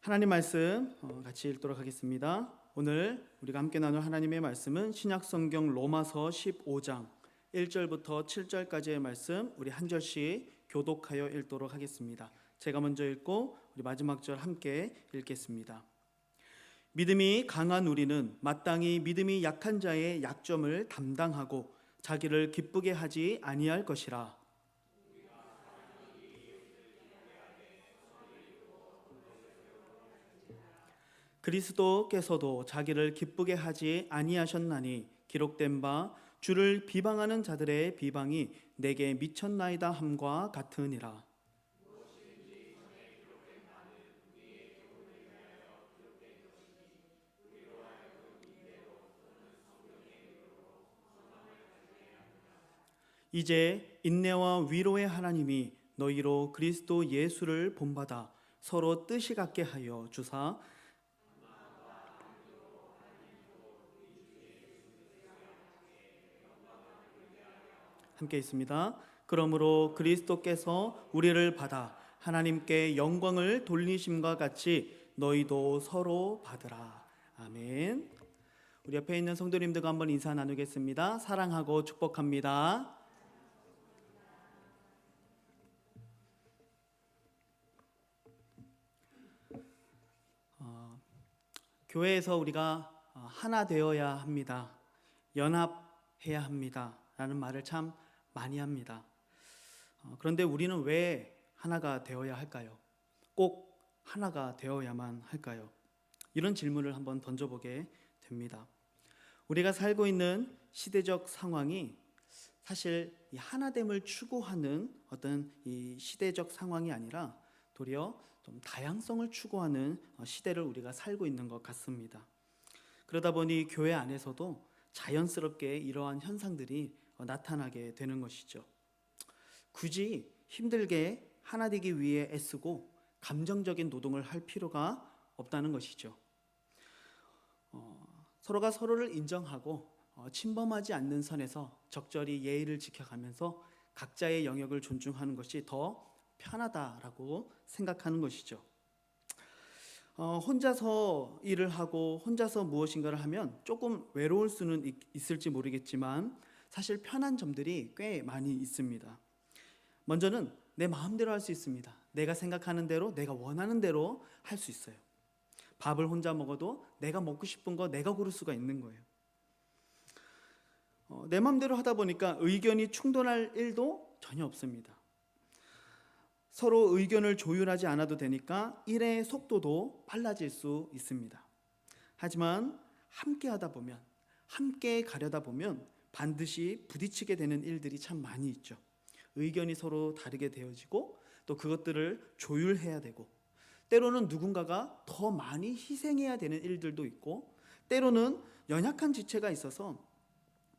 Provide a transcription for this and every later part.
하나님 말씀 같이 읽도록 하겠습니다. 오늘 우리가 함께 나눌 하나님의 말씀은 신약성경 로마서 15장 1절부터 7절까지의 말씀, 우리 한 절씩 교독하여 읽도록 하겠습니다. 제가 먼저 읽고 우리 마지막 절 함께 읽겠습니다. 믿음이 강한 우리는 마땅히 믿음이 약한 자의 약점을 담당하고 자기를 기쁘게 하지 아니할 것이라. 그리스도께서도 자기를 기쁘게 하지 아니하셨나니 기록된 바 주를 비방하는 자들의 비방이 내게 미쳤나이다 함과 같으니라. 이제 인내와 위로의 하나님이 너희로 그리스도 예수를 본받아 서로 뜻이 같게 하여 주사 함께 있습니다. 그러므로 그리스도께서 우리를 받아 하나님께 영광을 돌리심과 같이 너희도 서로 받으라. 아멘. 우리 옆에 있는 성도님들과 한번 인사 나누겠습니다. 사랑하고 축복합니다. 교회에서 우리가 하나 되어야 합니다. 연합해야 합니다. 라는 말을 참 많이 합니다. 그런데 우리는 왜 하나가 되어야 할까요? 꼭 하나가 되어야만 할까요? 이런 질문을 한번 던져보게 됩니다. 우리가 살고 있는 시대적 상황이 사실 이 하나됨을 추구하는 어떤 이 시대적 상황이 아니라 도리어 좀 다양성을 추구하는 시대를 우리가 살고 있는 것 같습니다. 그러다 보니 교회 안에서도 자연스럽게 이러한 현상들이 나타나게 되는 것이죠. 굳이 힘들게 하나 되기 위해 애쓰고 감정적인 노동을 할 필요가 없다는 것이죠. 서로가 서로를 인정하고 침범하지 않는 선에서 적절히 예의를 지켜가면서 각자의 영역을 존중하는 것이 더 편하다라고 생각하는 것이죠. 혼자서 일을 하고 혼자서 무엇인가를 하면 조금 외로울 수는 있을지 모르겠지만 사실 편한 점들이 꽤 많이 있습니다. 먼저는 내 마음대로 할 수 있습니다. 내가 생각하는 대로, 내가 원하는 대로 할 수 있어요. 밥을 혼자 먹어도 내가 먹고 싶은 거 내가 고를 수가 있는 거예요. 내 마음대로 하다 보니까 의견이 충돌할 일도 전혀 없습니다. 서로 의견을 조율하지 않아도 되니까 일의 속도도 빨라질 수 있습니다. 하지만 함께 하다 보면, 함께 가려다 보면 반드시 부딪히게 되는 일들이 참 많이 있죠. 의견이 서로 다르게 되어지고 또 그것들을 조율해야 되고 때로는 누군가가 더 많이 희생해야 되는 일들도 있고 때로는 연약한 지체가 있어서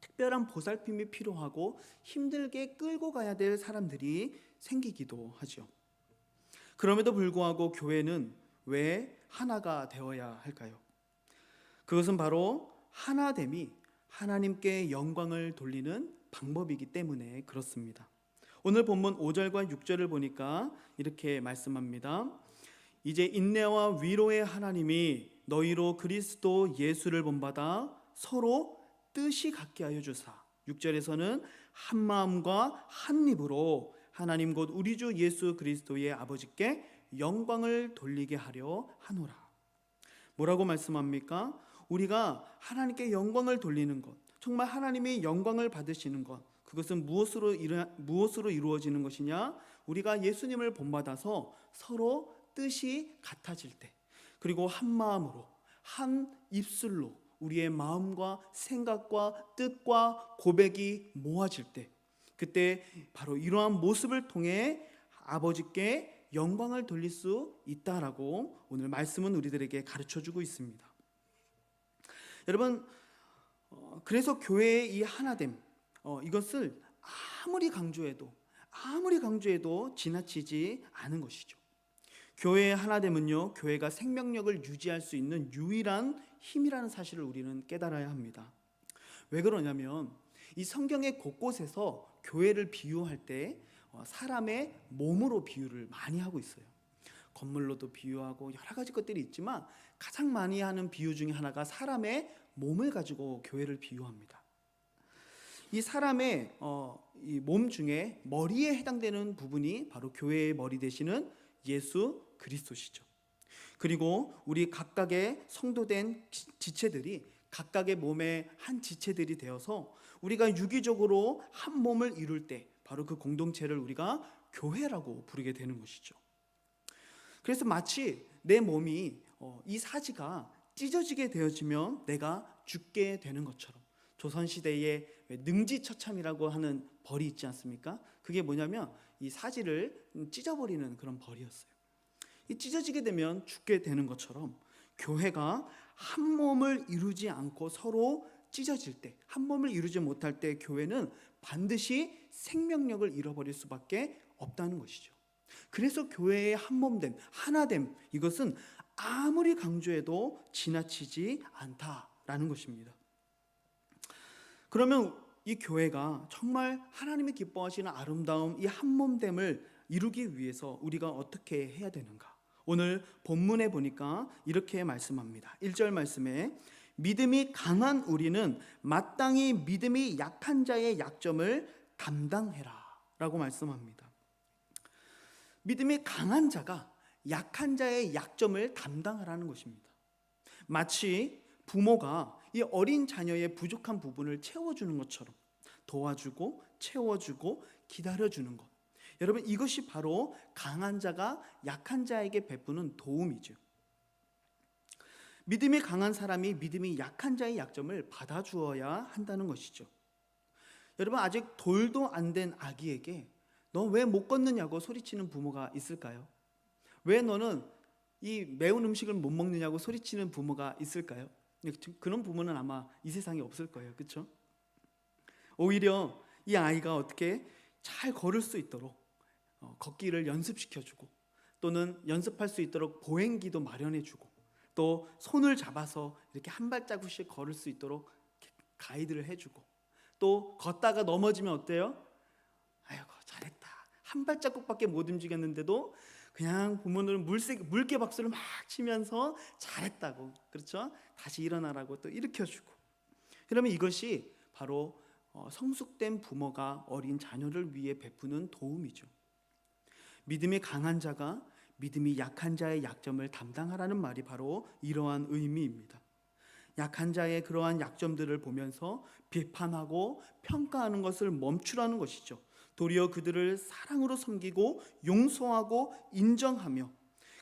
특별한 보살핌이 필요하고 힘들게 끌고 가야 될 사람들이 생기기도 하죠. 그럼에도 불구하고 교회는 왜 하나가 되어야 할까요? 그것은 바로 하나됨이 하나님께 영광을 돌리는 방법이기 때문에 그렇습니다. 오늘 본문 5절과 6절을 보니까 이렇게 말씀합니다. 이제 인내와 위로의 하나님이 너희로 그리스도 예수를 본받아 서로 뜻이 같게 하여 주사. 6절에서는 한 마음과 한 입으로 하나님 곧 우리 주 예수 그리스도의 아버지께 영광을 돌리게 하려 하노라. 뭐라고 말씀합니까? 우리가 하나님께 영광을 돌리는 것, 정말 하나님이 영광을 받으시는 것, 그것은 무엇으로 이루어지는 것이냐? 우리가 예수님을 본받아서 서로 뜻이 같아질 때, 그리고 한 마음으로 한 입술로 우리의 마음과 생각과 뜻과 고백이 모아질 때, 그때 바로 이러한 모습을 통해 아버지께 영광을 돌릴 수 있다라고 오늘 말씀은 우리들에게 가르쳐주고 있습니다. 여러분, 그래서 교회의 이 하나됨, 이것을 아무리 강조해도 지나치지 않은 것이죠. 교회의 하나됨은요, 교회가 생명력을 유지할 수 있는 유일한 힘이라는 사실을 우리는 깨달아야 합니다. 왜 그러냐면 이 성경의 곳곳에서 교회를 비유할 때 사람의 몸으로 비유를 많이 하고 있어요. 건물로도 비유하고 여러 가지 것들이 있지만 가장 많이 하는 비유 중에 하나가 사람의 몸을 가지고 교회를 비유합니다. 이 사람의 이 몸 중에 머리에 해당되는 부분이 바로 교회의 머리 되시는 예수 그리스도시죠. 그리고 우리 각각의 성도된 지체들이 각각의 몸의 한 지체들이 되어서 우리가 유기적으로 한 몸을 이룰 때 바로 그 공동체를 우리가 교회라고 부르게 되는 것이죠. 그래서 마치 내 몸이 이 사지가 찢어지게 되어지면 내가 죽게 되는 것처럼, 조선시대에 능지처참이라고 하는 벌이 있지 않습니까? 그게 뭐냐면 이 사지를 찢어버리는 그런 벌이었어요. 이 찢어지게 되면 죽게 되는 것처럼 교회가 한 몸을 이루지 않고 서로 찢어질 때, 한 몸을 이루지 못할 때 교회는 반드시 생명력을 잃어버릴 수밖에 없다는 것이죠. 그래서 교회의 한 몸됨, 하나됨, 이것은 아무리 강조해도 지나치지 않다라는 것입니다. 그러면 이 교회가 정말 하나님이 기뻐하시는 아름다움, 이 한 몸됨을 이루기 위해서 우리가 어떻게 해야 되는가? 오늘 본문에 보니까 이렇게 말씀합니다. 1절 말씀에 믿음이 강한 우리는 마땅히 믿음이 약한 자의 약점을 담당해라 라고 말씀합니다. 믿음이 강한 자가 약한 자의 약점을 담당하라는 것입니다. 마치 부모가 이 어린 자녀의 부족한 부분을 채워주는 것처럼 도와주고 채워주고 기다려주는 것, 여러분 이것이 바로 강한 자가 약한 자에게 베푸는 도움이죠. 믿음이 강한 사람이 믿음이 약한 자의 약점을 받아주어야 한다는 것이죠. 여러분 아직 돌도 안 된 아기에게 너 왜 못 걷느냐고 소리치는 부모가 있을까요? 왜 너는 이 매운 음식을 못 먹느냐고 소리치는 부모가 있을까요? 그런 부모는 아마 이 세상에 없을 거예요. 그렇죠? 오히려 이 아이가 어떻게 잘 걸을 수 있도록 걷기를 연습시켜주고, 또는 연습할 수 있도록 보행기도 마련해주고, 또 손을 잡아서 이렇게 한 발자국씩 걸을 수 있도록 가이드를 해주고, 또 걷다가 넘어지면 어때요? 아이고 잘했다, 한 발자국밖에 못 움직였는데도 그냥 부모는 물개 박수를 막 치면서 잘했다고, 그렇죠? 다시 일어나라고 또 일으켜주고. 그러면 이것이 바로 성숙된 부모가 어린 자녀를 위해 베푸는 도움이죠. 믿음이 강한 자가 믿음이 약한 자의 약점을 담당하라는 말이 바로 이러한 의미입니다. 약한 자의 그러한 약점들을 보면서 비판하고 평가하는 것을 멈추라는 것이죠. 도리어 그들을 사랑으로 섬기고 용서하고 인정하며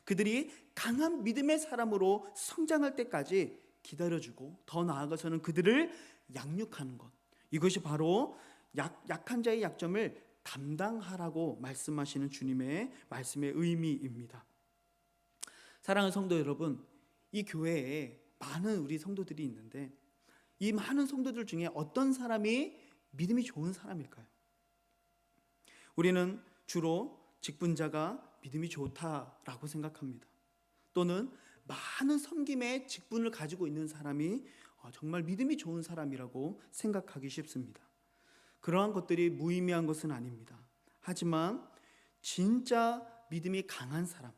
그들이 강한 믿음의 사람으로 성장할 때까지 기다려주고, 더 나아가서는 그들을 양육하는 것, 이것이 바로 약한 자의 약점을 담당하라고 말씀하시는 주님의 말씀의 의미입니다. 사랑하는 성도 여러분, 이 교회에 많은 우리 성도들이 있는데 이 많은 성도들 중에 어떤 사람이 믿음이 좋은 사람일까요? 우리는 주로 직분자가 믿음이 좋다라고 생각합니다. 또는 많은 섬김의 직분을 가지고 있는 사람이 정말 믿음이 좋은 사람이라고 생각하기 쉽습니다. 그러한 것들이 무의미한 것은 아닙니다. 하지만 진짜 믿음이 강한 사람,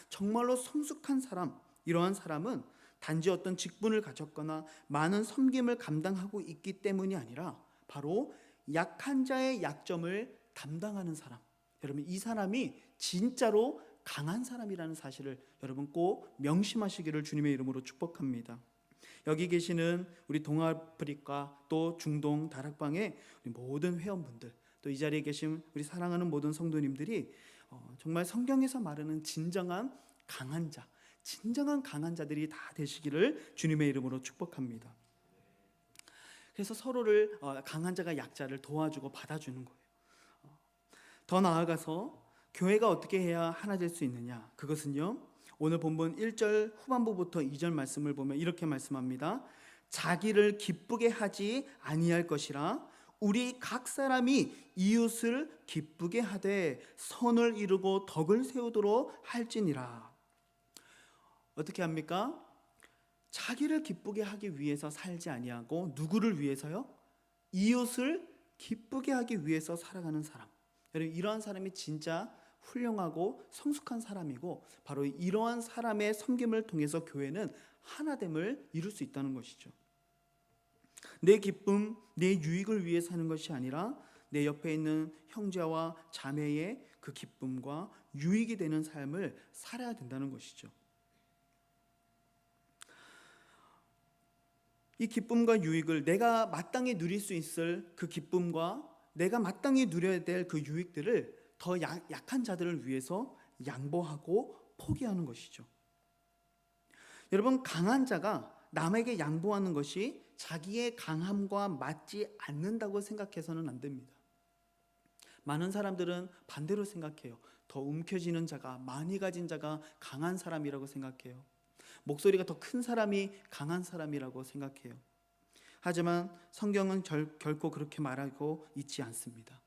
정말로 성숙한 사람, 이러한 사람은 단지 어떤 직분을 가졌거나 많은 섬김을 감당하고 있기 때문이 아니라 바로 약한 자의 약점을 담당하는 사람, 여러분 이 사람이 진짜로 강한 사람이라는 사실을 여러분 꼭 명심하시기를 주님의 이름으로 축복합니다. 여기 계시는 우리 동아프리카 또 중동 다락방의 우리 모든 회원분들, 또 이 자리에 계신 우리 사랑하는 모든 성도님들이 정말 성경에서 말하는 진정한 강한 자, 진정한 강한 자들이 다 되시기를 주님의 이름으로 축복합니다. 그래서 서로를 강한 자가 약자를 도와주고 받아주는 거예요. 더 나아가서 교회가 어떻게 해야 하나 될 수 있느냐, 그것은요 오늘 본문 1절 후반부부터 2절 말씀을 보면 이렇게 말씀합니다. 자기를 기쁘게 하지 아니할 것이라 우리 각 사람이 이웃을 기쁘게 하되 선을 이루고 덕을 세우도록 할지니라. 어떻게 합니까? 자기를 기쁘게 하기 위해서 살지 아니하고 누구를 위해서요? 이웃을 기쁘게 하기 위해서 살아가는 사람. 여러분 이러한 사람이 진짜 훌륭하고 성숙한 사람이고, 바로 이러한 사람의 섬김을 통해서 교회는 하나됨을 이룰 수 있다는 것이죠. 내 기쁨, 내 유익을 위해 사는 것이 아니라 내 옆에 있는 형제와 자매의 그 기쁨과 유익이 되는 삶을 살아야 된다는 것이죠. 이 기쁨과 유익을 내가 마땅히 누릴 수 있을 그 기쁨과 내가 마땅히 누려야 될 그 유익들을 더 약한 자들을 위해서 양보하고 포기하는 것이죠. 여러분, 강한 자가 남에게 양보하는 것이 자기의 강함과 맞지 않는다고 생각해서는 안 됩니다. 많은 사람들은 반대로 생각해요. 더 움켜쥐는 자가, 많이 가진 자가 강한 사람이라고 생각해요. 목소리가 더 큰 사람이 강한 사람이라고 생각해요. 하지만 성경은 결코 그렇게 말하고 있지 않습니다.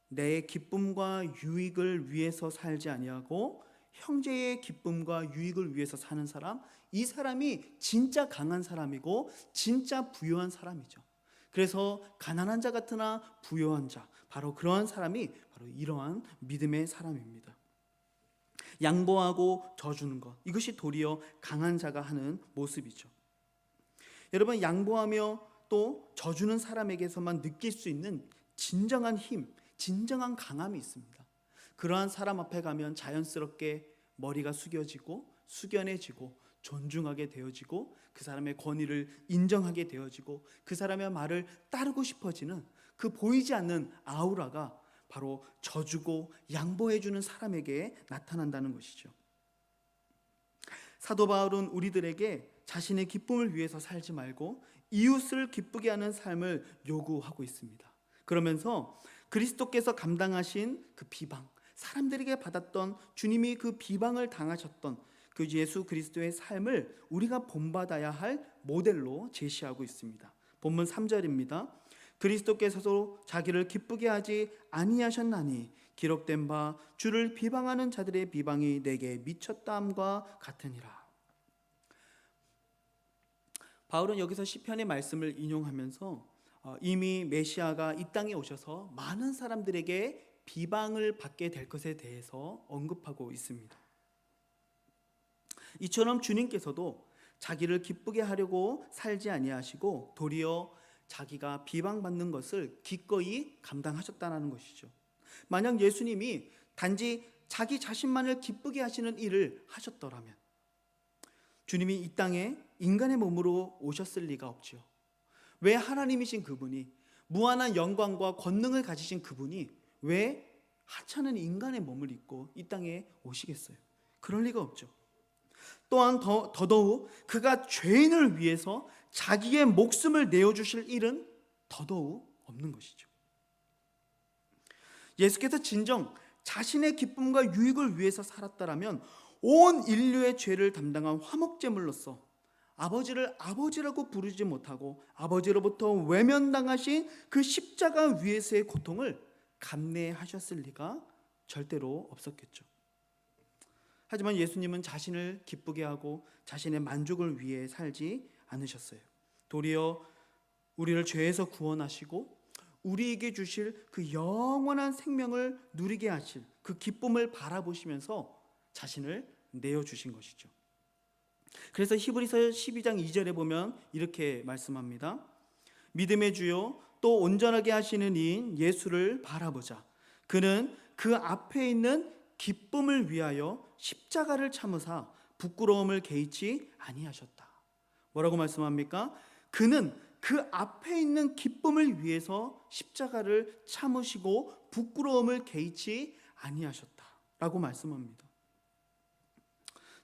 내 기쁨과 유익을 위해서 살지 아니하고 형제의 기쁨과 유익을 위해서 사는 사람, 이 사람이 진짜 강한 사람이고 진짜 부유한 사람이죠. 그래서 가난한 자 같으나 부유한 자, 바로 그러한 사람이 바로 이러한 믿음의 사람입니다. 양보하고 져주는 것, 이것이 도리어 강한 자가 하는 모습이죠. 여러분, 양보하며 또 져주는 사람에게서만 느낄 수 있는 진정한 힘, 진정한 강함이 있습니다. 그러한 사람 앞에 가면 자연스럽게 머리가 숙여지고 숙연해지고 존중하게 되어지고 그 사람의 권위를 인정하게 되어지고 그 사람의 말을 따르고 싶어지는 그 보이지 않는 아우라가 바로 져주고 양보해주는 사람에게 나타난다는 것이죠. 사도 바울은 우리들에게 자신의 기쁨을 위해서 살지 말고 이웃을 기쁘게 하는 삶을 요구하고 있습니다. 그러면서 그리스도께서 감당하신 그 비방, 사람들에게 받았던, 주님이 그 비방을 당하셨던 그 예수 그리스도의 삶을 우리가 본받아야 할 모델로 제시하고 있습니다. 본문 3절입니다. 그리스도께서도 자기를 기쁘게 하지 아니하셨나니 기록된 바 주를 비방하는 자들의 비방이 내게 미쳤다함과 같으니라. 바울은 여기서 시편의 말씀을 인용하면서 이미 메시아가 이 땅에 오셔서 많은 사람들에게 비방을 받게 될 것에 대해서 언급하고 있습니다. 이처럼 주님께서도 자기를 기쁘게 하려고 살지 아니하시고 도리어 자기가 비방받는 것을 기꺼이 감당하셨다는 것이죠. 만약 예수님이 단지 자기 자신만을 기쁘게 하시는 일을 하셨더라면 주님이 이 땅에 인간의 몸으로 오셨을 리가 없죠. 왜 하나님이신 그분이, 무한한 영광과 권능을 가지신 그분이 왜 하찮은 인간의 몸을 입고 이 땅에 오시겠어요? 그럴 리가 없죠. 또한 더더욱 그가 죄인을 위해서 자기의 목숨을 내어주실 일은 더더욱 없는 것이죠. 예수께서 진정 자신의 기쁨과 유익을 위해서 살았다라면 온 인류의 죄를 담당한 화목제물로서 아버지를 아버지라고 부르지 못하고 아버지로부터 외면당하신 그 십자가 위에서의 고통을 감내하셨을 리가 절대로 없었겠죠. 하지만 예수님은 자신을 기쁘게 하고 자신의 만족을 위해 살지 않으셨어요. 도리어 우리를 죄에서 구원하시고 우리에게 주실 그 영원한 생명을 누리게 하실 그 기쁨을 바라보시면서 자신을 내어주신 것이죠. 그래서 히브리서 12장 2절에 보면 이렇게 말씀합니다. 믿음의 주요 또 온전하게 하시는 이인 예수를 바라보자. 그는 그 앞에 있는 기쁨을 위하여 십자가를 참으사 부끄러움을 개의치 아니하셨다. 뭐라고 말씀합니까? 그는 그 앞에 있는 기쁨을 위해서 십자가를 참으시고 부끄러움을 개의치 아니하셨다라고 말씀합니다.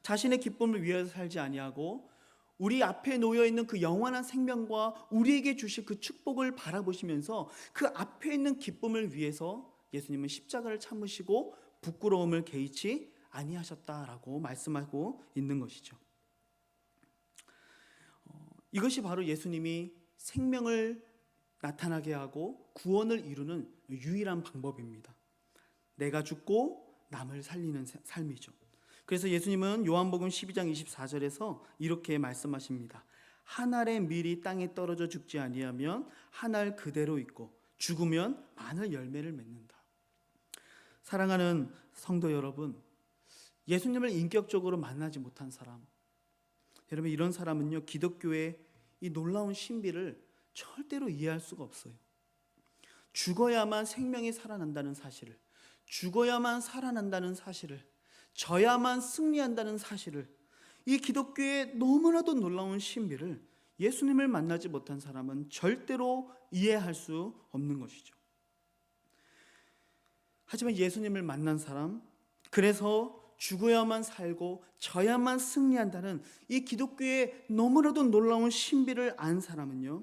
자신의 기쁨을 위해서 살지 아니하고 우리 앞에 놓여 있는 그 영원한 생명과 우리에게 주실 그 축복을 바라보시면서 그 앞에 있는 기쁨을 위해서 예수님은 십자가를 참으시고 부끄러움을 개의치 아니하셨다라고 말씀하고 있는 것이죠. 이것이 바로 예수님이 생명을 나타나게 하고 구원을 이루는 유일한 방법입니다. 내가 죽고 남을 살리는 삶이죠. 그래서 예수님은 요한복음 12장 24절에서 이렇게 말씀하십니다. 한 알의 밀이 땅에 떨어져 죽지 아니하면 한 알 그대로 있고 죽으면 많은 열매를 맺는다. 사랑하는 성도 여러분, 예수님을 인격적으로 만나지 못한 사람, 여러분 이런 사람은요 기독교의 이 놀라운 신비를 절대로 이해할 수가 없어요. 죽어야만 생명이 살아난다는 사실을, 죽어야만 살아난다는 사실을, 져야만 승리한다는 사실을, 이 기독교의 너무나도 놀라운 신비를 예수님을 만나지 못한 사람은 절대로 이해할 수 없는 것이죠. 하지만 예수님을 만난 사람, 그래서 죽어야만 살고 져야만 승리한다는 이 기독교의 너무나도 놀라운 신비를 안 사람은요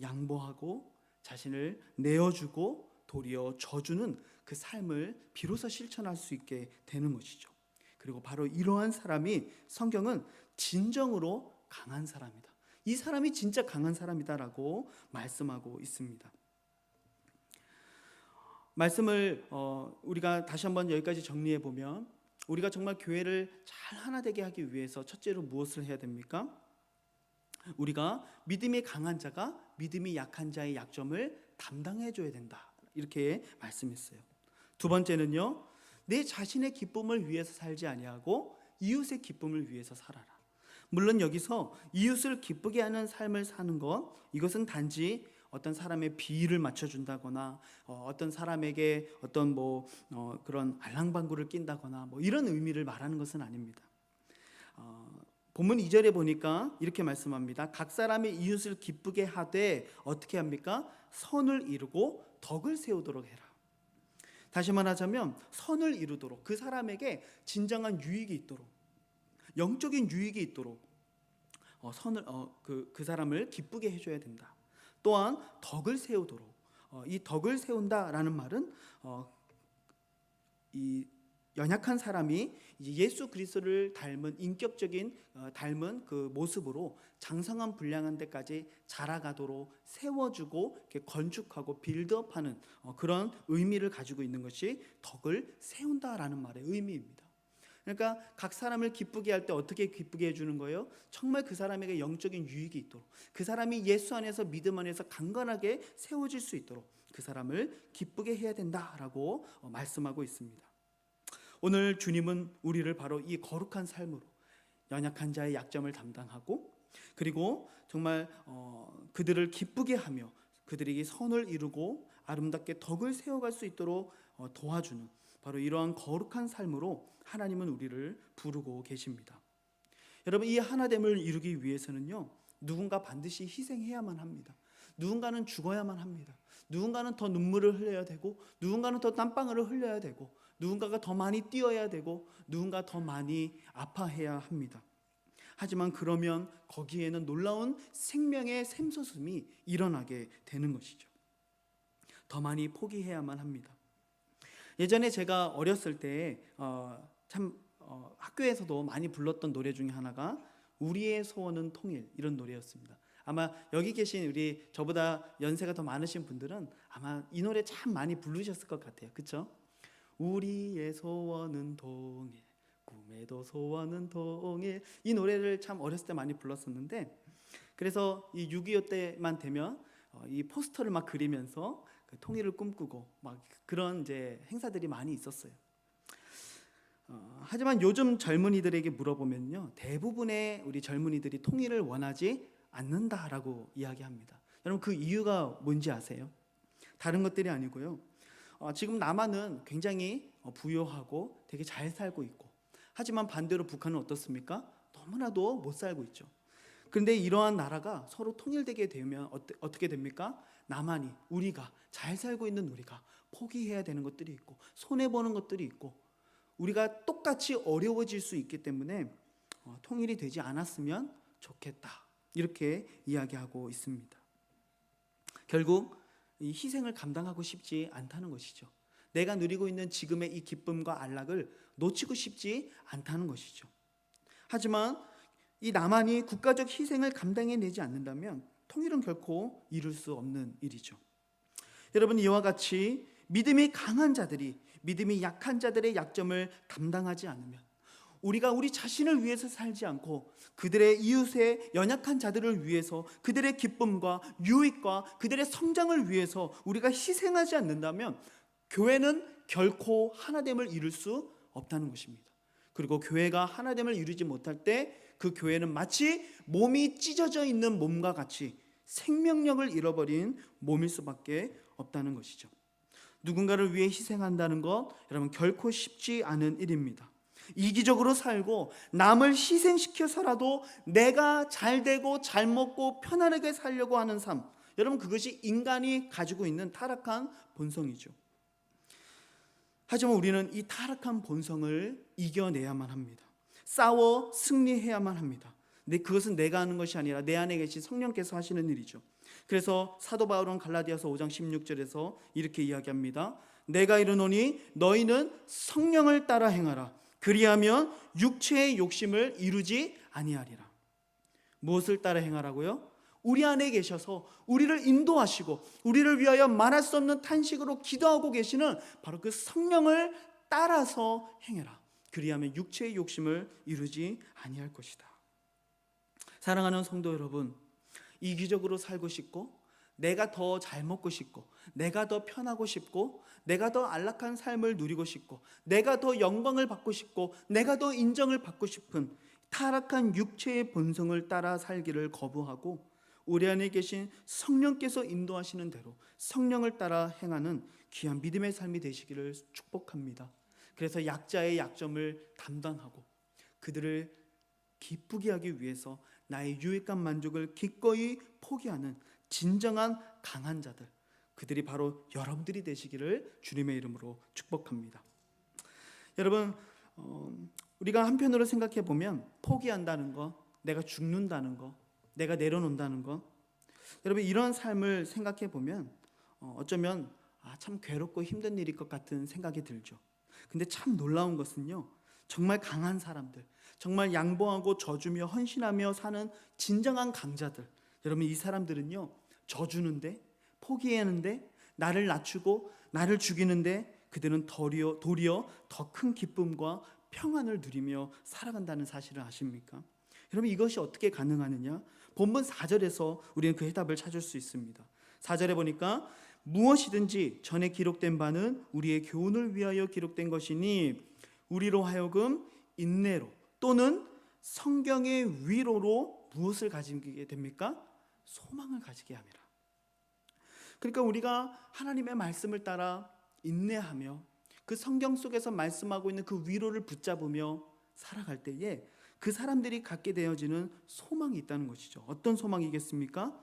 양보하고 자신을 내어주고 도리어 져주는 그 삶을 비로소 실천할 수 있게 되는 것이죠. 그리고 바로 이러한 사람이 성경은 진정으로 강한 사람이다, 이 사람이 진짜 강한 사람이다라고 말씀하고 있습니다. 말씀을 우리가 다시 한번 여기까지 정리해 보면, 우리가 정말 교회를 잘 하나 되게 하기 위해서 첫째로 무엇을 해야 됩니까? 우리가 믿음이 강한 자가 믿음이 약한 자의 약점을 담당해 줘야 된다, 이렇게 말씀했어요. 두 번째는요, 내 자신의 기쁨을 위해서 살지 아니하고 이웃의 기쁨을 위해서 살아라. 물론 여기서 이웃을 기쁘게 하는 삶을 사는 것, 이것은 단지 어떤 사람의 비위를 맞춰준다거나 어떤 사람에게 어떤 그런 알랑방구를 낀다거나 이런 의미를 말하는 것은 아닙니다. 본문 2절에 보니까 이렇게 말씀합니다. 각 사람의 이웃을 기쁘게 하되 어떻게 합니까? 선을 이루고 덕을 세우도록 해라. 다시 말하자면 선을 이루도록, 그 사람에게 진정한 유익이 있도록, 영적인 유익이 있도록 그 사람을 기쁘게 해줘야 된다. 또한 덕을 세우도록, 이 덕을 세운다라는 말은 이 연약한 사람이 예수 그리스도를 닮은 인격적인 닮은 그 모습으로 장성한 불량한 데까지 자라가도록 세워주고 이렇게 건축하고 빌드업하는 그런 의미를 가지고 있는 것이 덕을 세운다라는 말의 의미입니다. 그러니까 각 사람을 기쁘게 할 때 어떻게 기쁘게 해주는 거예요? 정말 그 사람에게 영적인 유익이 있도록, 그 사람이 예수 안에서 믿음 안에서 강건하게 세워질 수 있도록 그 사람을 기쁘게 해야 된다라고 말씀하고 있습니다. 오늘 주님은 우리를 바로 이 거룩한 삶으로 연약한 자의 약점을 담당하고, 그리고 정말 그들을 기쁘게 하며 그들에게 선을 이루고 아름답게 덕을 세워갈 수 있도록 도와주는 바로 이러한 거룩한 삶으로 하나님은 우리를 부르고 계십니다. 여러분, 이 하나됨을 이루기 위해서는요 누군가 반드시 희생해야만 합니다. 누군가는 죽어야만 합니다. 누군가는 더 눈물을 흘려야 되고, 누군가는 더 땀방울을 흘려야 되고, 누군가가 더 많이 뛰어야 되고, 누군가 더 많이 아파해야 합니다. 하지만 그러면 거기에는 놀라운 생명의 샘솟음이 일어나게 되는 것이죠. 더 많이 포기해야만 합니다. 예전에 제가 어렸을 때 학교에서도 많이 불렀던 노래 중에 하나가 우리의 소원은 통일, 이런 노래였습니다. 아마 여기 계신 우리 저보다 연세가 더 많으신 분들은 아마 이 노래 참 많이 부르셨을 것 같아요. 그렇죠? 우리의 소원은 통일, 꿈에도 소원은 통일, 이 노래를 참 어렸을 때 많이 불렀었는데, 그래서 이 6.25 때만 되면 이 포스터를 막 그리면서 그 통일을 꿈꾸고 막 그런 이제 행사들이 많이 있었어요. 하지만 요즘 젊은이들에게 물어보면요 대부분의 우리 젊은이들이 통일을 원하지 않는다라고 이야기합니다. 여러분, 그 이유가 뭔지 아세요? 다른 것들이 아니고요, 지금 남한은 굉장히 부유하고 되게 잘 살고 있고, 하지만 반대로 북한은 어떻습니까? 너무나도 못 살고 있죠. 그런데 이러한 나라가 서로 통일되게 되면 어떻게 됩니까? 남한이, 우리가 잘 살고 있는 우리가 포기해야 되는 것들이 있고, 손해보는 것들이 있고, 우리가 똑같이 어려워질 수 있기 때문에 통일이 되지 않았으면 좋겠다, 이렇게 이야기하고 있습니다. 결국 이 희생을 감당하고 싶지 않다는 것이죠. 내가 누리고 있는 지금의 이 기쁨과 안락을 놓치고 싶지 않다는 것이죠. 하지만 이 남한이 국가적 희생을 감당해내지 않는다면 통일은 결코 이룰 수 없는 일이죠. 여러분, 이와 같이 믿음이 강한 자들이 믿음이 약한 자들의 약점을 담당하지 않으면, 우리가 우리 자신을 위해서 살지 않고 그들의 이웃의 연약한 자들을 위해서, 그들의 기쁨과 유익과 그들의 성장을 위해서 우리가 희생하지 않는다면 교회는 결코 하나됨을 이룰 수 없다는 것입니다. 그리고 교회가 하나됨을 이루지 못할 때 그 교회는 마치 몸이 찢어져 있는 몸과 같이 생명력을 잃어버린 몸일 수밖에 없다는 것이죠. 누군가를 위해 희생한다는 것, 여러분 결코 쉽지 않은 일입니다. 이기적으로 살고 남을 희생시켜서라도 내가 잘 되고 잘 먹고 편안하게 살려고 하는 삶, 여러분 그것이 인간이 가지고 있는 타락한 본성이죠. 하지만 우리는 이 타락한 본성을 이겨내야만 합니다. 싸워 승리해야만 합니다. 근데 그것은 내가 하는 것이 아니라 내 안에 계신 성령께서 하시는 일이죠. 그래서 사도 바울은 갈라디아서 5장 16절에서 이렇게 이야기합니다. 내가 이르노니 너희는 성령을 따라 행하라. 그리하면 육체의 욕심을 이루지 아니하리라. 무엇을 따라 행하라고요? 우리 안에 계셔서 우리를 인도하시고 우리를 위하여 말할 수 없는 탄식으로 기도하고 계시는 바로 그 성령을 따라서 행해라. 그리하면 육체의 욕심을 이루지 아니할 것이다. 사랑하는 성도 여러분, 이기적으로 살고 싶고 내가 더 잘 먹고 싶고 내가 더 편하고 싶고 내가 더 안락한 삶을 누리고 싶고 내가 더 영광을 받고 싶고 내가 더 인정을 받고 싶은 타락한 육체의 본성을 따라 살기를 거부하고 우리 안에 계신 성령께서 인도하시는 대로 성령을 따라 행하는 귀한 믿음의 삶이 되시기를 축복합니다. 그래서 약자의 약점을 담당하고 그들을 기쁘게 하기 위해서 나의 유익한 만족을 기꺼이 포기하는 진정한 강한 자들, 그들이 바로 여러분들이 되시기를 주님의 이름으로 축복합니다. 여러분, 우리가 한편으로 생각해 보면 포기한다는 거, 내가 죽는다는 거, 내가 내려놓는다는 거, 여러분 이런 삶을 생각해 보면 어쩌면 참 괴롭고 힘든 일일 것 같은 생각이 들죠. 근데 참 놀라운 것은요, 정말 강한 사람들, 정말 양보하고 져주며 헌신하며 사는 진정한 강자들, 여러분 이 사람들은요 져주는데, 포기하는데, 나를 낮추고 나를 죽이는데 그들은 도리어 더 큰 기쁨과 평안을 누리며 살아간다는 사실을 아십니까? 여러분 이것이 어떻게 가능하느냐? 본문 4절에서 우리는 그 해답을 찾을 수 있습니다. 4절에 보니까 무엇이든지 전에 기록된 바는 우리의 교훈을 위하여 기록된 것이니 우리로 하여금 인내로 또는 성경의 위로로 무엇을 가지게 됩니까? 소망을 가지게 함이라. 그러니까 우리가 하나님의 말씀을 따라 인내하며 그 성경 속에서 말씀하고 있는 그 위로를 붙잡으며 살아갈 때에 그 사람들이 갖게 되어지는 소망이 있다는 것이죠. 어떤 소망이겠습니까?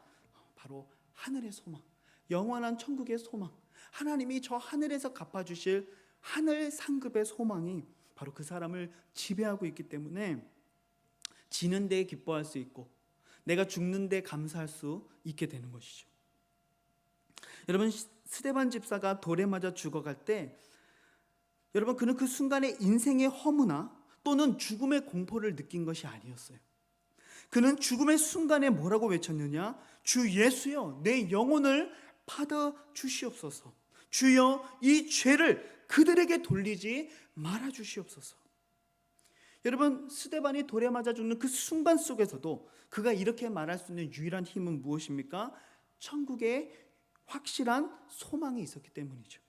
바로 하늘의 소망, 영원한 천국의 소망, 하나님이 저 하늘에서 갚아주실 하늘 상급의 소망이 바로 그 사람을 지배하고 있기 때문에 지는 데 기뻐할 수 있고 내가 죽는 데 감사할 수 있게 되는 것이죠. 여러분 스데반 집사가 돌에 맞아 죽어갈 때 여러분 그는 그 순간에 인생의 허무나 또는 죽음의 공포를 느낀 것이 아니었어요. 그는 죽음의 순간에 뭐라고 외쳤느냐? 주 예수여 내 영혼을 받아 주시옵소서. 주여 이 죄를 그들에게 돌리지 말아 주시옵소서. 여러분 스데반이 돌에 맞아 죽는 그 순간 속에서도 그가 이렇게 말할 수 있는 유일한 힘은 무엇입니까? 천국에 확실한 소망이 있었기 때문이죠.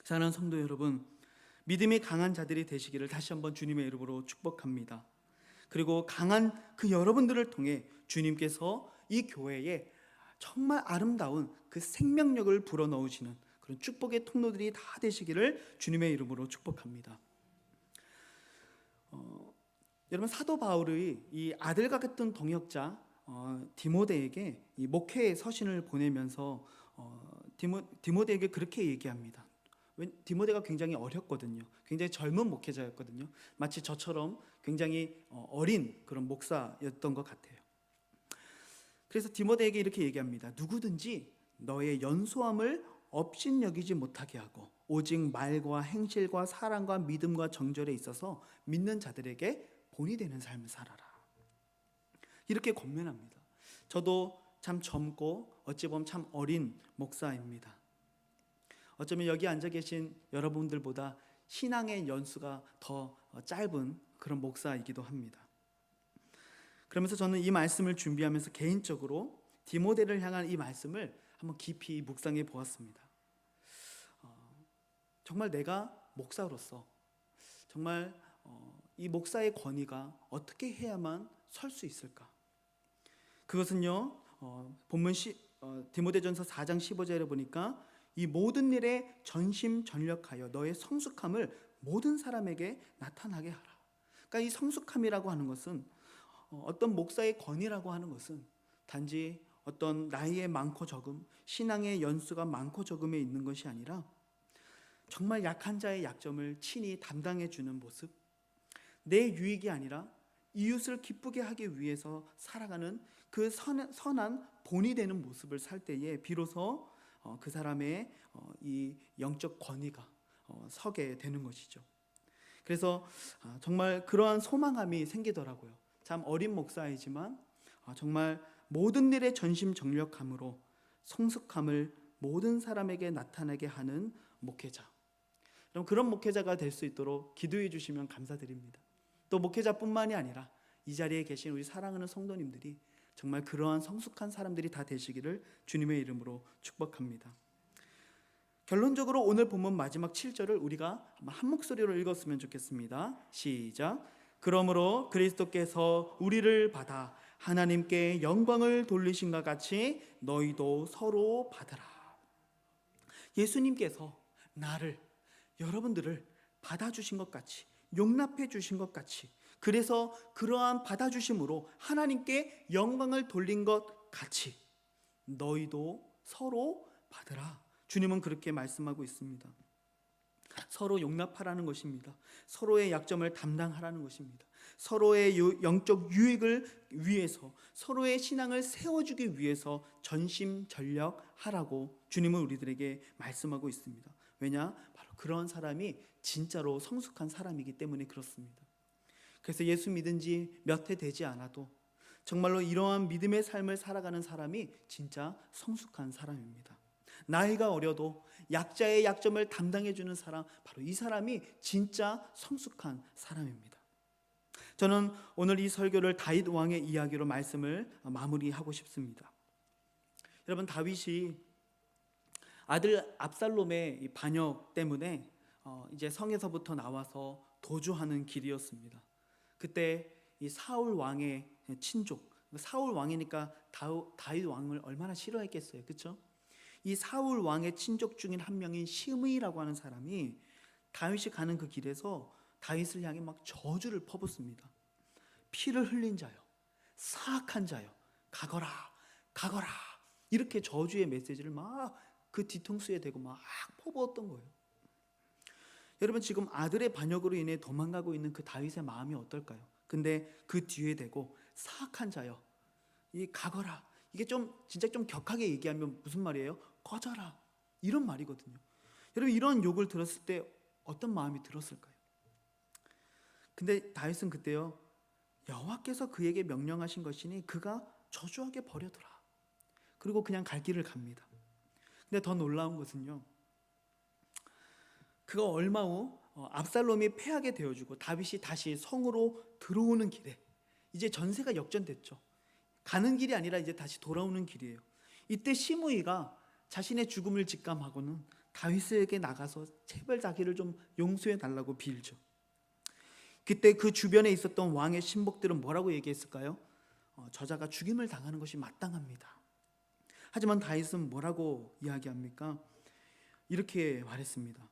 사랑하는 성도 여러분, 믿음이 강한 자들이 되시기를 다시 한번 주님의 이름으로 축복합니다. 그리고 강한 그 여러분들을 통해 주님께서 이 교회에 정말 아름다운 그 생명력을 불어넣으시는 그런 축복의 통로들이 다 되시기를 주님의 이름으로 축복합니다. 여러분 사도 바울의 이 아들 같은 동역자 디모데에게 이 목회의 서신을 보내면서 디모데에게 그렇게 얘기합니다. 디모데가 굉장히 어렸거든요. 굉장히 젊은 목회자였거든요. 마치 저처럼 굉장히 어린 그런 목사였던 것 같아요. 그래서 디모데에게 이렇게 얘기합니다. 누구든지 너의 연소함을 업신여기지 못하게 하고 오직 말과 행실과 사랑과 믿음과 정절에 있어서 믿는 자들에게 본이 되는 삶을 살아라. 이렇게 권면합니다. 저도 참 젊고 어찌 보면 참 어린 목사입니다. 어쩌면 여기 앉아 계신 여러분들보다 신앙의 연수가 더 짧은 그런 목사이기도 합니다. 그러면서 저는 이 말씀을 준비하면서 개인적으로 디모데를 향한 이 말씀을 한번 깊이 묵상해 보았습니다. 정말 내가 목사로서 정말 이 목사의 권위가 어떻게 해야만 설 수 있을까? 그것은요, 본문 디모데전서 4장 15절에 보니까 이 모든 일에 전심전력하여 너의 성숙함을 모든 사람에게 나타나게 하라. 그러니까 이 성숙함이라고 하는 것은 어떤 목사의 권위라고 하는 것은 단지 어떤 나이의 많고 적음, 신앙의 연수가 많고 적음에 있는 것이 아니라 정말 약한 자의 약점을 친히 담당해 주는 모습, 내 유익이 아니라 이웃을 기쁘게 하기 위해서 살아가는 그 선한 본이 되는 모습을 살 때에 비로소 그 사람의 이 영적 권위가 서게 되는 것이죠. 그래서 정말 그러한 소망함이 생기더라고요. 참 어린 목사이지만 정말 모든 일에 전심전력함으로 성숙함을 모든 사람에게 나타나게 하는 목회자. 그럼 그런 목회자가 될 수 있도록 기도해 주시면 감사드립니다. 또 목회자뿐만이 아니라 이 자리에 계신 우리 사랑하는 성도님들이 정말 그러한 성숙한 사람들이 다 되시기를 주님의 이름으로 축복합니다. 결론적으로 오늘 본문 마지막 7절을 우리가 한 목소리로 읽었으면 좋겠습니다. 시작. 그러므로 그리스도께서 우리를 받아 하나님께 영광을 돌리신과 같이 너희도 서로 받으라. 예수님께서 나를, 여러분들을 받아주신 것 같이, 용납해 주신 것 같이, 그래서 그러한 받아주심으로 하나님께 영광을 돌린 것 같이 너희도 서로 받으라. 주님은 그렇게 말씀하고 있습니다. 서로 용납하라는 것입니다. 서로의 약점을 담당하라는 것입니다. 서로의 영적 유익을 위해서, 서로의 신앙을 세워주기 위해서 전심전력하라고 주님은 우리들에게 말씀하고 있습니다. 왜냐? 바로 그런 사람이 진짜로 성숙한 사람이기 때문에 그렇습니다. 그래서 예수 믿은 지 몇 해 되지 않아도 정말로 이러한 믿음의 삶을 살아가는 사람이 진짜 성숙한 사람입니다. 나이가 어려도 약자의 약점을 담당해주는 사람, 바로 이 사람이 진짜 성숙한 사람입니다. 저는 오늘 이 설교를 다윗 왕의 이야기로 말씀을 마무리하고 싶습니다. 여러분, 다윗이 아들 압살롬의 이 반역 때문에 이제 성에서부터 나와서 도주하는 길이었습니다. 그때 이 사울 왕의 친족, 사울 왕이니까 다윗 왕을 얼마나 싫어했겠어요, 그렇죠? 이 사울 왕의 친족 중인 한 명인 시므이라고 하는 사람이 다윗이 가는 그 길에서 다윗을 향해 막 저주를 퍼붓습니다. 피를 흘린 자여, 사악한 자여, 가거라, 가거라, 이렇게 저주의 메시지를 막 그 뒤통수에 대고 막 퍼부었던 거예요. 여러분, 지금 아들의 반역으로 인해 도망가고 있는 그 다윗의 마음이 어떨까요? 근데 그 뒤에 대고 사악한 자여, 이 가거라, 이게 좀 진짜 좀 격하게 얘기하면 무슨 말이에요? 꺼져라, 이런 말이거든요. 여러분, 이런 욕을 들었을 때 어떤 마음이 들었을까요? 근데 다윗은 그때요, 여호와께서 그에게 명령하신 것이니 그가 저주하게 버려두라. 그리고 그냥 갈 길을 갑니다. 근데 더 놀라운 것은요, 그가 얼마 후 압살롬이 패하게 되어주고 다윗이 다시 성으로 들어오는 길에 이제 전세가 역전됐죠. 가는 길이 아니라 이제 다시 돌아오는 길이에요. 이때 시므이가 자신의 죽음을 직감하고는 다윗에게 나가서 제발 자기를 좀 용서해 달라고 빌죠. 그때 그 주변에 있었던 왕의 신복들은 뭐라고 얘기했을까요? 저자가 죽임을 당하는 것이 마땅합니다. 하지만 다윗은 뭐라고 이야기합니까? 이렇게 말했습니다.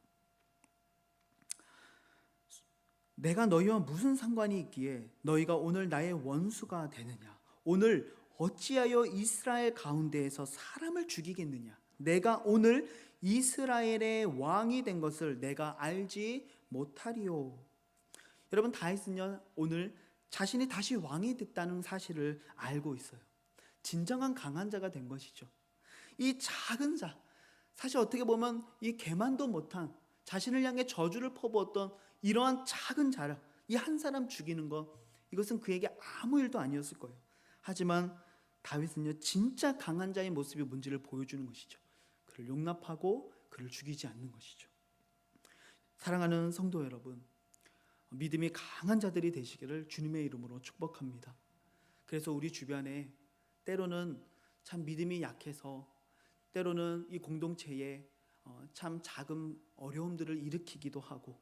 내가 너희와 무슨 상관이 있기에 너희가 오늘 나의 원수가 되느냐? 오늘 어찌하여 이스라엘 가운데에서 사람을 죽이겠느냐? 내가 오늘 이스라엘의 왕이 된 것을 내가 알지 못하리요. 여러분, 다윗은요, 오늘 자신이 다시 왕이 됐다는 사실을 알고 있어요. 진정한 강한 자가 된 것이죠. 이 작은 자, 사실 어떻게 보면 이 개만도 못한, 자신을 향해 저주를 퍼부었던 이러한 작은 자를 이 한 사람 죽이는 것, 이것은 그에게 아무 일도 아니었을 거예요. 하지만 다윗은요, 진짜 강한 자의 모습이 뭔지를 보여주는 것이죠. 그를 용납하고 그를 죽이지 않는 것이죠. 사랑하는 성도 여러분, 믿음이 강한 자들이 되시기를 주님의 이름으로 축복합니다. 그래서 우리 주변에 때로는 참 믿음이 약해서, 때로는 이 공동체에 참 작은 어려움들을 일으키기도 하고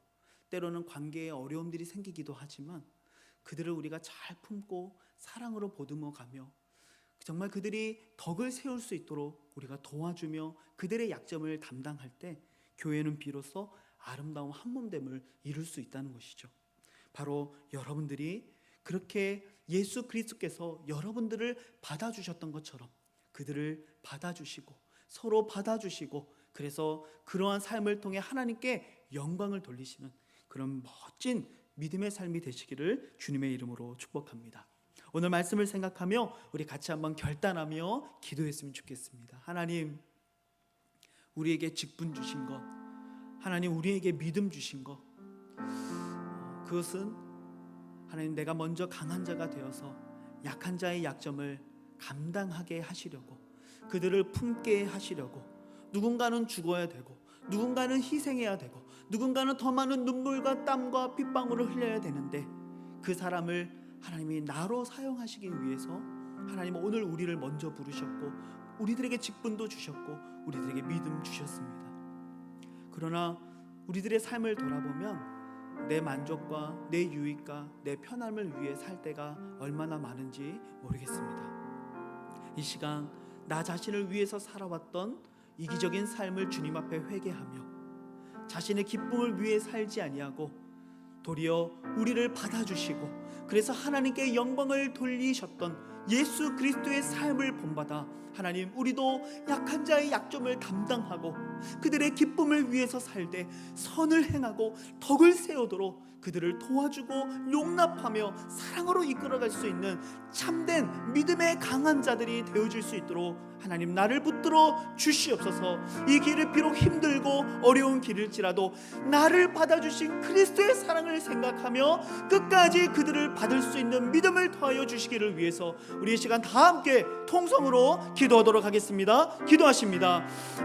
때로는 관계에 어려움들이 생기기도 하지만 그들을 우리가 잘 품고 사랑으로 보듬어가며 정말 그들이 덕을 세울 수 있도록 우리가 도와주며 그들의 약점을 담당할 때 교회는 비로소 아름다운 한몸됨을 이룰 수 있다는 것이죠. 바로 여러분들이 그렇게 예수 그리스도께서 여러분들을 받아주셨던 것처럼 그들을 받아주시고 서로 받아주시고 그래서 그러한 삶을 통해 하나님께 영광을 돌리시는 그런 멋진 믿음의 삶이 되시기를 주님의 이름으로 축복합니다. 오늘 말씀을 생각하며 우리 같이 한번 결단하며 기도했으면 좋겠습니다. 하나님, 우리에게 직분 주신 것, 하나님 우리에게 믿음 주신 것, 그것은 하나님 내가 먼저 강한 자가 되어서 약한 자의 약점을 감당하게 하시려고 그들을 품게 하시려고 누군가는 죽어야 되고 누군가는 희생해야 되고 누군가는 더 많은 눈물과 땀과 핏방울을 흘려야 되는데 그 사람을 하나님이 나로 사용하시기 위해서 하나님 오늘 우리를 먼저 부르셨고 우리들에게 직분도 주셨고 우리들에게 믿음 주셨습니다. 그러나 우리들의 삶을 돌아보면 내 만족과 내 유익과 내 편함을 위해 살 때가 얼마나 많은지 모르겠습니다. 이 시간 나 자신을 위해서 살아왔던 이기적인 삶을 주님 앞에 회개하며 자신의 기쁨을 위해 살지 아니하고 도리어 우리를 받아주시고 그래서 하나님께 영광을 돌리셨던 예수 그리스도의 삶을 본받아 하나님 우리도 약한 자의 약점을 담당하고 그들의 기쁨을 위해서 살되 선을 행하고 덕을 세우도록 그들을 도와주고 용납하며 사랑으로 이끌어갈 수 있는 참된 믿음의 강한 자들이 되어줄 수 있도록 하나님 나를 붙들어 주시옵소서. 이 길을 비록 힘들고 어려운 길일지라도 나를 받아주신 그리스도의 사랑을 생각하며 끝까지 그들을 받을 수 있는 믿음을 더하여 주시기를 위해서 우리 이 시간 다 함께 통성으로 기도하도록 하겠습니다. 기도하십니다.